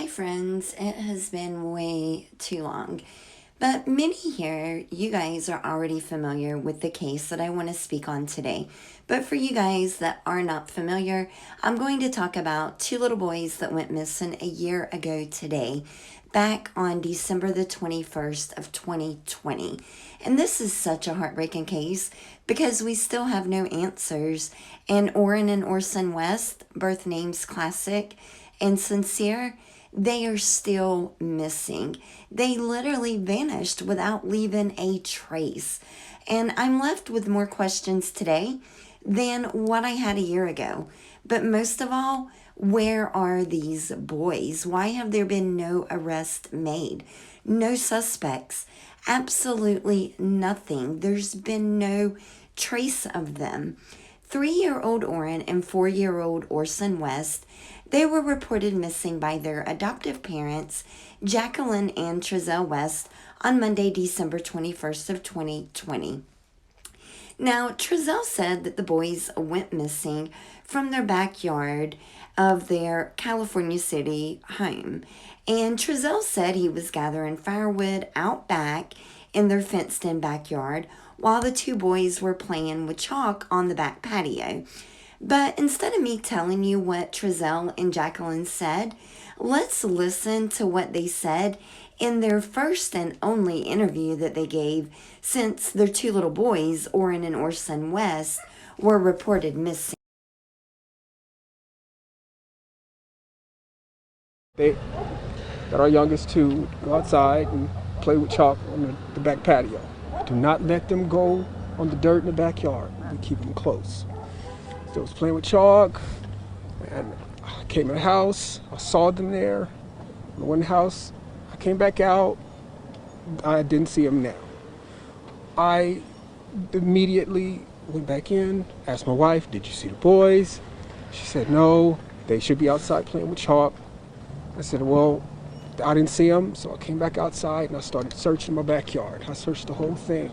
Hi friends, it has been way too long, but many here, you guys are already familiar with the case that I want to speak on today. But for you guys that are not familiar, I'm going to talk about two little boys that went missing a year ago today, back on December the 21st of 2020. And this is such a heartbreaking case because we still have no answers. And Orrin and Orson West, birth names classic and sincere, they are still missing. They literally vanished without leaving a trace. And I'm left with more questions today than what I had a year ago. But most of all, where are these boys? Why have there been no arrest made? No suspects. Absolutely nothing. There's been no trace of them. 3-year-old Orrin and 4-year-old Orson West, they were reported missing by their adoptive parents, Jacqueline and Trezell West, on Monday, December 21st of 2020. Now, Trezell said that the boys went missing from their backyard of their California City home. And Trezell said he was gathering firewood out back in their fenced-in backyard while the two boys were playing with chalk on the back patio. But instead of me telling you what Trezell and Jacqueline said, let's listen to what they said in their first and only interview that they gave since their two little boys, Orrin and Orson West, were reported missing. They got our youngest to go outside and play with chalk on the back patio. Do not let them go on the dirt in the backyard. We keep them close. So I was playing with chalk, and I came in the house. I saw them there. I went in the house. I came back out. I didn't see them now. I immediately went back in, asked my wife, "Did you see the boys?" She said, "No, they should be outside playing with chalk." I said, "Well, I didn't see them," so I came back outside and I started searching my backyard. I searched the whole thing.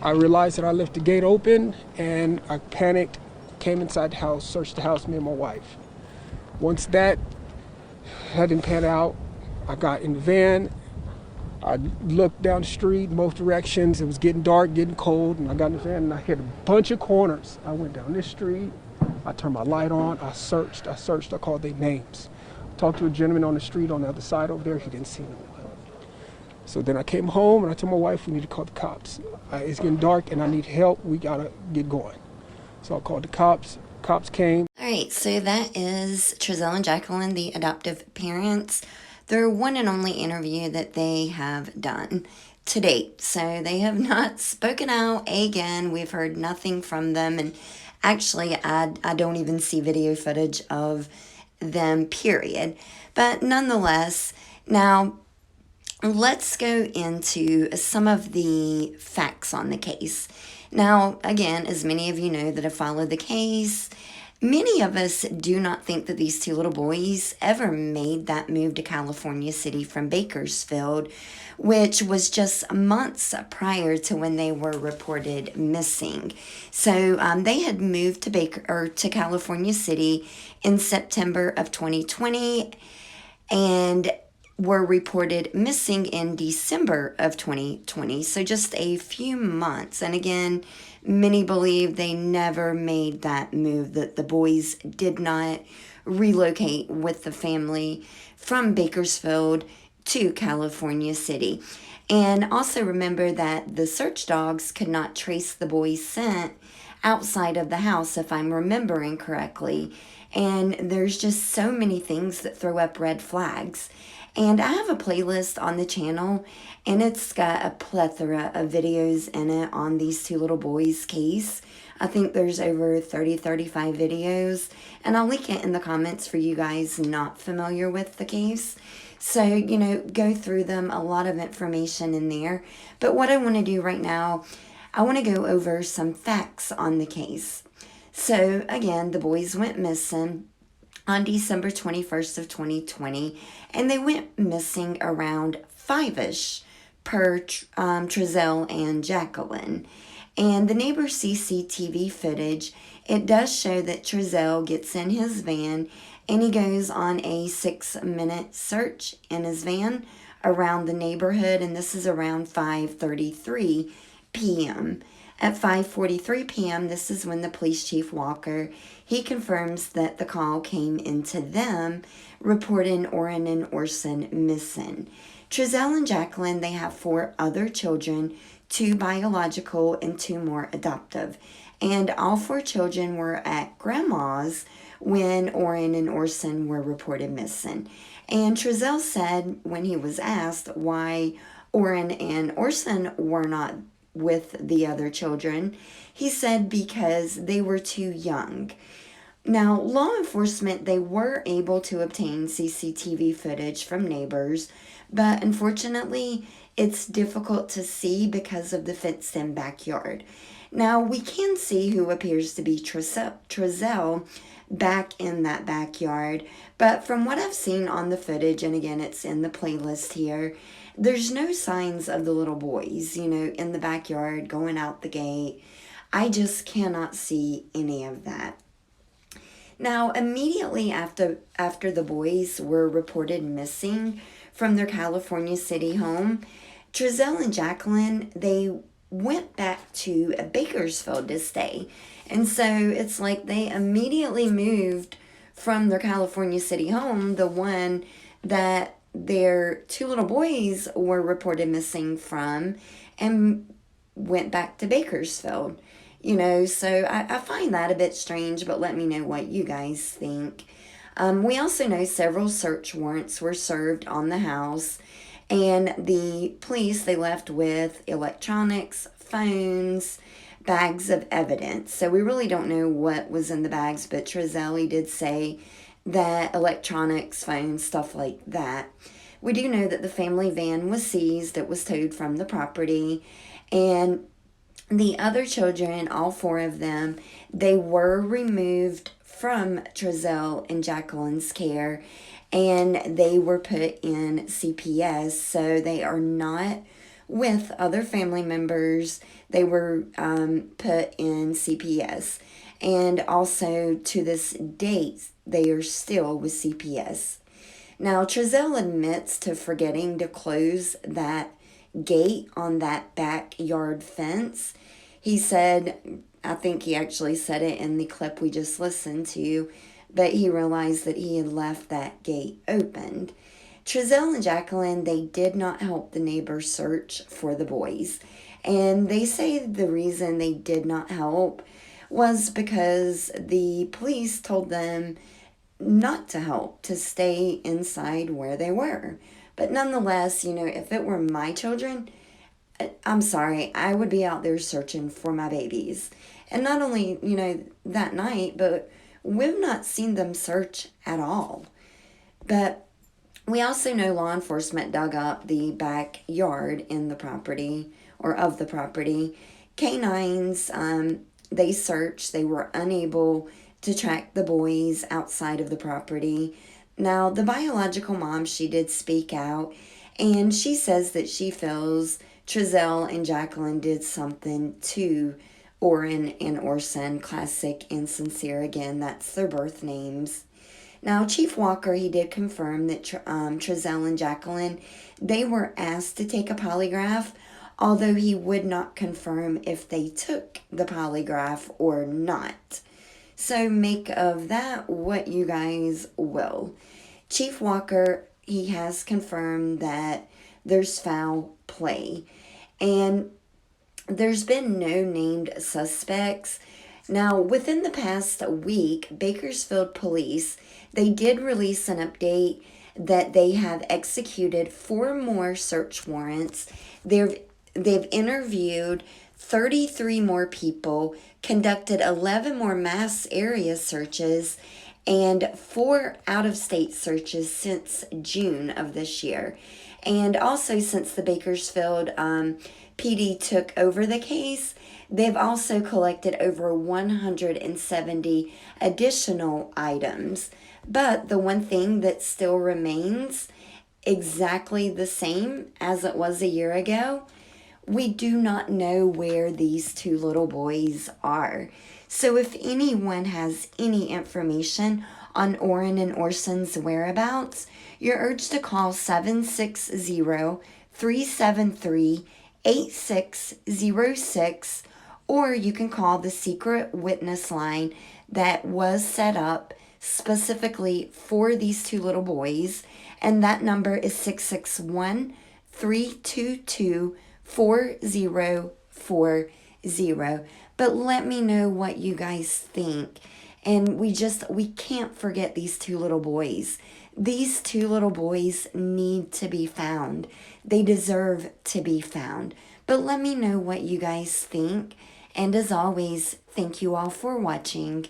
I realized that I left the gate open and I panicked, came inside the house, searched the house, me and my wife. Once that didn't pan out, I got in the van. I looked down the street, both directions. It was getting dark, getting cold, and I got in the van and I hit a bunch of corners. I went down this street. I turned my light on. I searched. I called their names. Talked to a gentleman on the street on the other side over there. He didn't see me. So then I came home and I told my wife we need to call the cops. It's getting dark and I need help. We gotta get going. So I called the cops. Cops came. All right, so that is Trezell and Jacqueline, the adoptive parents. Their one and only interview that they have done to date. So they have not spoken out again. We've heard nothing from them. And actually, I don't even see video footage of them, period. But nonetheless, now let's go into some of the facts on the case. Now, again, as many of you know that have followed the case, many of us do not think that these two little boys ever made that move to California City from Bakersfield, which was just months prior to when they were reported missing. So they had moved to California City in September of 2020 and were reported missing in December of 2020. So just a few months. And again, many believe they never made that move, that the boys did not relocate with the family from Bakersfield to California City. And also remember that the search dogs could not trace the boys' scent outside of the house, if I'm remembering correctly. And there's just so many things that throw up red flags. And I have a playlist on the channel, and it's got a plethora of videos in it on these two little boys' case. I think there's over 35 videos, and I'll link it in the comments for you guys not familiar with the case. So, go through them, a lot of information in there. But what I want to do right now, I want to go over some facts on the case. So, again, the boys went missing on December 21st of 2020, and they went missing around 5-ish per Trezell and Jacqueline. And the neighbor's CCTV footage, it does show that Trezell gets in his van and he goes on a 6-minute search in his van around the neighborhood, and this is around 5:33 p.m. At 5:43 p.m., this is when the police chief Walker, he confirms that the call came into them reporting Orrin and Orson missing. Trezell and Jacqueline, they have 4 other children, 2 biological and 2 more adoptive. And all 4 children were at grandma's when Orrin and Orson were reported missing. And Trezell said when he was asked why Orrin and Orson were not with the other children, he said because they were too young. Now, law enforcement, they were able to obtain CCTV footage from neighbors, but unfortunately, it's difficult to see because of the fenced-in backyard. Now, we can see who appears to be Trezell back in that backyard, but from what I've seen on the footage, and again, it's in the playlist here, there's no signs of the little boys, in the backyard, going out the gate. I just cannot see any of that. Now, immediately after the boys were reported missing from their California City home, Trezell and Jacqueline, they went back to Bakersfield to stay. And so it's like they immediately moved from their California City home, the one that their 2 little boys were reported missing from, and went back to Bakersfield. So I find that a bit strange, but let me know what you guys think. We also know several search warrants were served on the house, and the police, they left with electronics, phones, bags of evidence. So we really don't know what was in the bags, but Trezell did say that electronics, phones, stuff like that. We do know that the family van was seized. It was towed from the property, and the other children, all 4 of them, they were removed from Trezell and Jacqueline's care, and they were put in CPS, so they are not with other family members. They were put in CPS, and also to this date, they are still with CPS. Now, Trezell admits to forgetting to close that gate on that backyard fence. He said, I think he actually said it in the clip we just listened to, but he realized that he had left that gate opened. Trezell and Jacqueline, they did not help the neighbors search for the boys. And they say the reason they did not help was because the police told them not to help, to stay inside where they were. But nonetheless, if it were my children, I'm sorry, I would be out there searching for my babies. And not only, that night, but we've not seen them search at all. But we also know law enforcement dug up the backyard in the property, or of the property. Canines, they searched. They were unable to track the boys outside of the property. Now, the biological mom, she did speak out, and she says that she feels Trezell and Jacqueline did something to Orrin and Orson, classic and sincere. Again, that's their birth names. Now, Chief Walker, he did confirm that Trezell and Jacqueline, they were asked to take a polygraph, although he would not confirm if they took the polygraph or not. So make of that what you guys will. Chief Walker, he has confirmed that there's foul play, and there's been no named suspects. Now, within the past week, Bakersfield police, they did release an update that they have executed 4 more search warrants. They've interviewed 33 more people, conducted 11 more mass area searches, and 4 out-of-state searches since June of this year. And also, since the Bakersfield PD took over the case, they've also collected over 170 additional items. But the one thing that still remains exactly the same as it was a year ago, we do not know where these two little boys are. So if anyone has any information on Orrin and Orson's whereabouts, you're urged to call 760-373-8606, or you can call the secret witness line that was set up specifically for these two little boys, and that number is 661-322-4040. But let me know what you guys think. And we can't forget these two little boys. These two little boys need to be found. They deserve to be found. But let me know what you guys think. And as always, thank you all for watching.